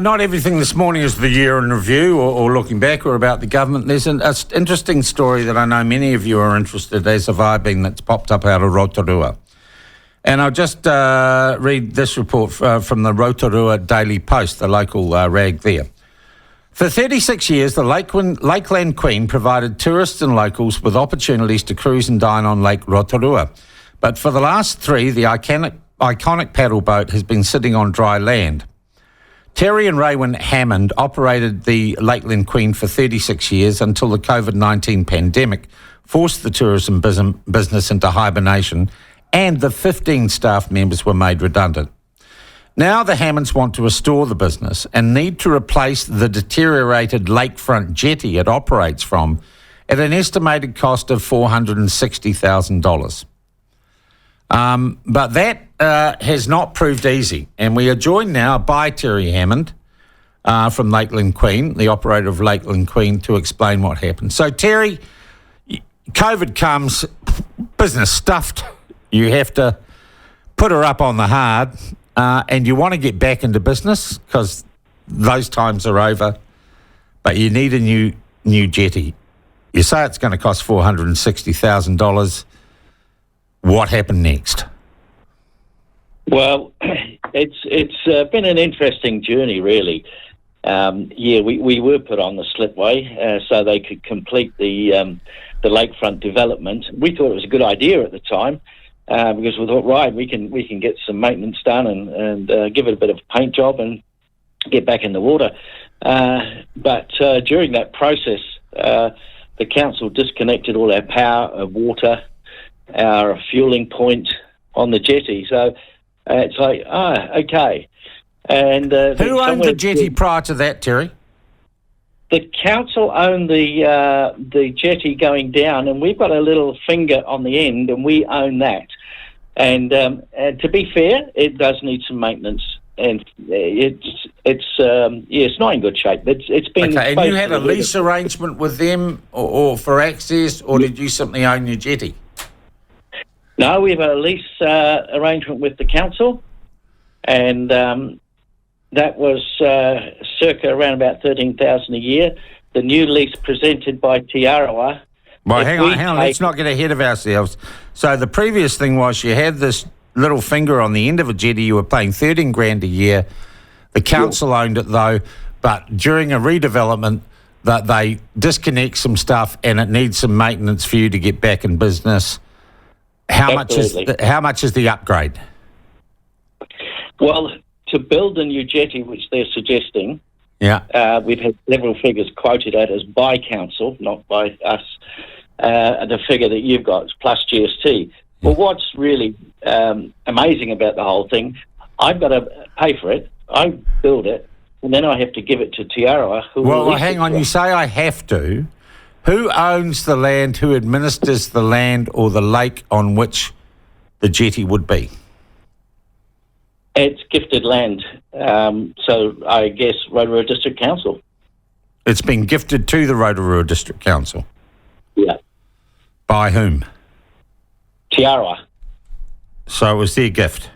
Not everything this morning is the year in review or looking back or about the government. There's an interesting story that I know many of you are interested, as have I been, that's popped up out of Rotorua. And I'll just read this report from the Rotorua Daily Post, the local rag there. For 36 years, the Lakeland Queen provided tourists and locals with opportunities to cruise and dine on Lake Rotorua. But for the last three, the iconic paddle boat has been sitting on dry land. Terry and Raywin Hammond operated the Lakeland Queen for 36 years until the COVID-19 pandemic forced the tourism business into hibernation and the 15 staff members were made redundant. Now the Hammonds want to restore the business and need to replace the deteriorated Lakefront jetty it operates from at an estimated cost of $460,000. But that has not proved easy. And we are joined now by Terry Hammond from Lakeland Queen, the operator of Lakeland Queen, to explain what happened. So, Terry, COVID comes, business stuffed. You have to put her up on the hard and you want to get back into business because those times are over, but you need a new jetty. You say it's going to cost $460,000. What happened next? Well, it's been an interesting journey, really. We were put on the slipway so they could complete the lakefront development. We thought it was a good idea at the time because we thought, right, we can get some maintenance done and give it a bit of a paint job and get back in the water. But during that process, the council disconnected all our power, our water, our fueling point on the jetty. So it's like, okay. And who owned the jetty prior to that, Terry? The council owned the jetty going down, and we've got a little finger on the end, and we own that. And to be fair, it does need some maintenance, and it's not in good shape. It's been okay. And you had a lease arrangement with them, or for access, or did you simply own your jetty? No, we have a lease arrangement with the council, and that was circa around about $13,000 a year. The new lease presented by Rotorua. Well, hang on. Let's not get ahead of ourselves. So the previous thing was you had this little finger on the end of a jetty. You were paying $13,000 a year. The council owned it though, but during a redevelopment, that they disconnect some stuff and it needs some maintenance for you to get back in business. How much is the upgrade? Well, to build a new jetty, which they're suggesting, we've had several figures quoted at us by council, not by us. The figure that you've got is plus GST. Well, what's really amazing about the whole thing, I've got to pay for it, I build it, and then I have to give it to Rotorua. Well, hang on, you say I have to. Who owns the land, who administers the land or the lake on which the jetty would be? It's gifted land, so I guess Rotorua District Council. It's been gifted to the Rotorua District Council? Yeah. By whom? Rotorua. So it was their gift?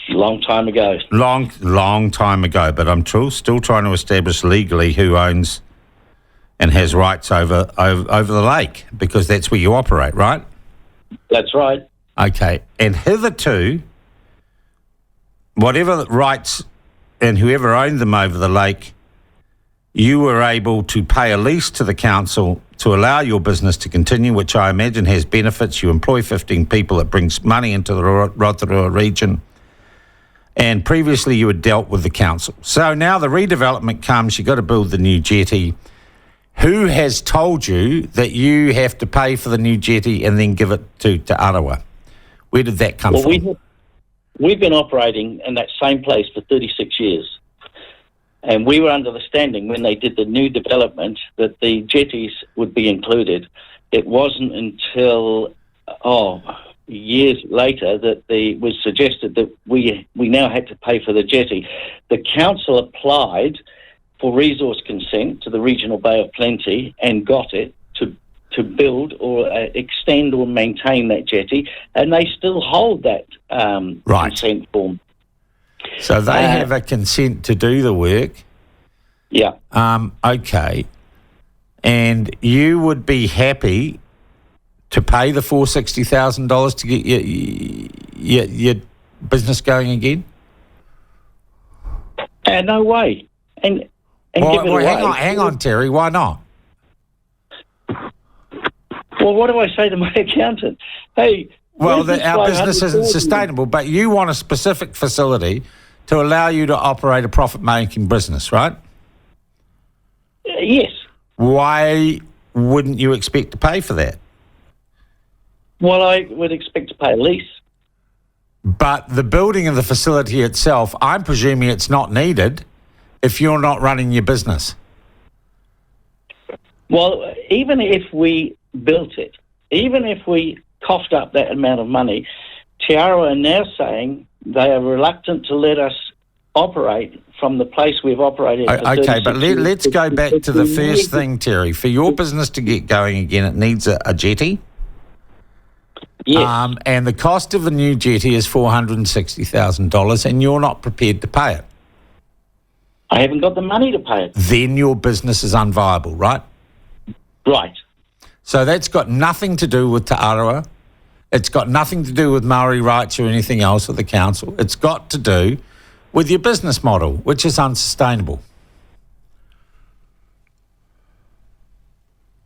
Long time ago. Long time ago, but I'm still trying to establish legally who owns and has rights over the lake, because that's where you operate, right? That's right. Okay, and hitherto, whatever rights and whoever owned them over the lake, you were able to pay a lease to the council to allow your business to continue, which I imagine has benefits. You employ 15 people, it brings money into the Rotorua region. And previously you had dealt with the council. So now the redevelopment comes, you've got to build the new jetty. Who has told you that you have to pay for the new jetty and then give it to Rotorua? Where did that come from? We've been operating in that same place for 36 years. And we were under the standing when they did the new development that the jetties would be included. It wasn't until, years later that it was suggested that we now had to pay for the jetty. The council applied for resource consent to the Regional Bay of Plenty and got it to build or extend or maintain that jetty, and they still hold that consent form. So they have a consent to do the work. Yeah. Okay. And you would be happy to pay the $460,000 to get your business going again? No way. And give it away. Hang on, Terry. Why not? Well, what do I say to my accountant? Hey, well, our business isn't sustainable, but you want a specific facility to allow you to operate a profit-making business, right? Yes. Why wouldn't you expect to pay for that? Well, I would expect to pay a lease. But the building of the facility itself, I'm presuming it's not needed if you're not running your business. Well, even if we built it, even if we coughed up that amount of money, Tiara are now saying they are reluctant to let us operate from the place we've operated for 36 Okay, but let's go back to the first thing, Terry. For your business to get going again, it needs a jetty. Yes. And the cost of a new jetty is $460,000, and you're not prepared to pay it. I haven't got the money to pay it. Then your business is unviable, right? Right. So that's got nothing to do with Te Arawa. It's got nothing to do with Maori rights or anything else with the council. It's got to do with your business model, which is unsustainable.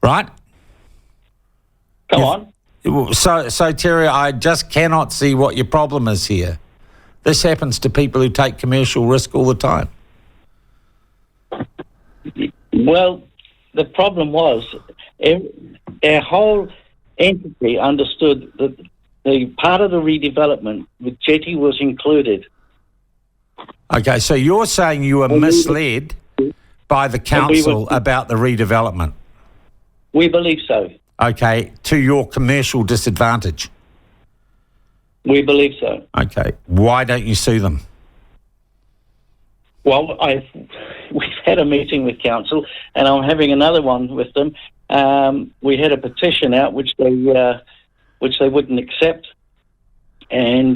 Right? Come on. So, Terry, I just cannot see what your problem is here. This happens to people who take commercial risk all the time. Well, the problem was our whole entity understood that the part of the redevelopment with jetty was included. Okay, so you're saying you were misled by the council about the redevelopment? We believe so. Okay, to your commercial disadvantage? We believe so. Okay, why don't you sue them? Well, we've had a meeting with council, and I'm having another one with them. We had a petition out which they wouldn't accept. And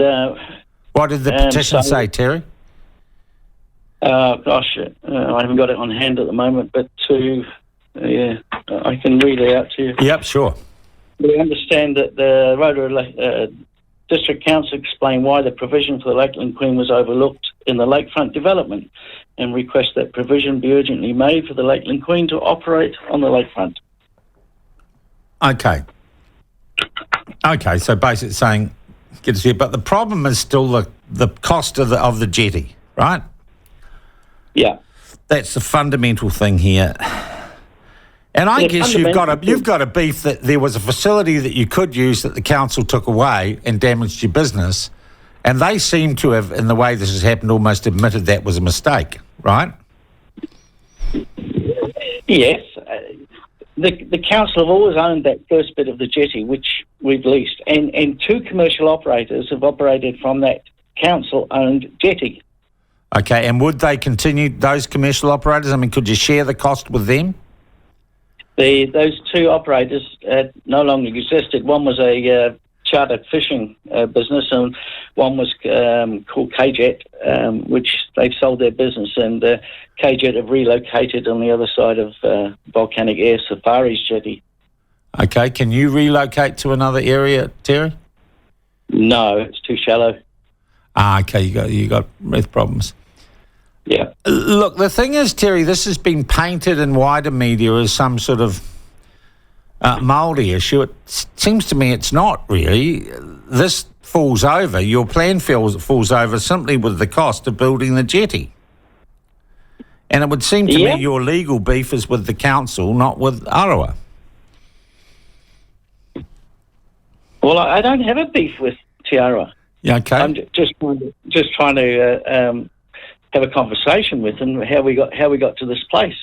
what did the petition say, Terry? I haven't got it on hand at the moment, but I can read it out to you. Yep, sure. We understand that the Rotorua District Council explained why the provision for the Lakeland Queen was overlooked in the Lakefront development and request that provision be urgently made for the Lakeland Queen to operate on the lakefront. Okay, so basically saying, get us here, but the problem is still the cost of the jetty, right? Yeah. That's the fundamental thing here. And I guess you've got a beef that there was a facility that you could use that the council took away and damaged your business, and they seem to have, in the way this has happened, almost admitted that was a mistake, right? Yes. The council have always owned that first bit of the jetty, which we've leased, and two commercial operators have operated from that council-owned jetty. Okay, and would they continue, those commercial operators? I mean, could you share the cost with them? Those two operators no longer existed. One was a chartered fishing business, and one was called KJet, which they've sold their business, and KJet have relocated on the other side of Volcanic Air Safari's jetty. Okay, can you relocate to another area, Terry? No, it's too shallow. Okay, you got reef problems. Yeah. Look, the thing is, Terry, this has been painted in wider media as some sort of Māori issue. It seems to me it's not really. This falls over. Your plan falls over simply with the cost of building the jetty. And it would seem to me your legal beef is with the council, not with Arawa. Well, I don't have a beef with Tiara. Yeah, okay. I'm just trying to have a conversation with them how we got to this place.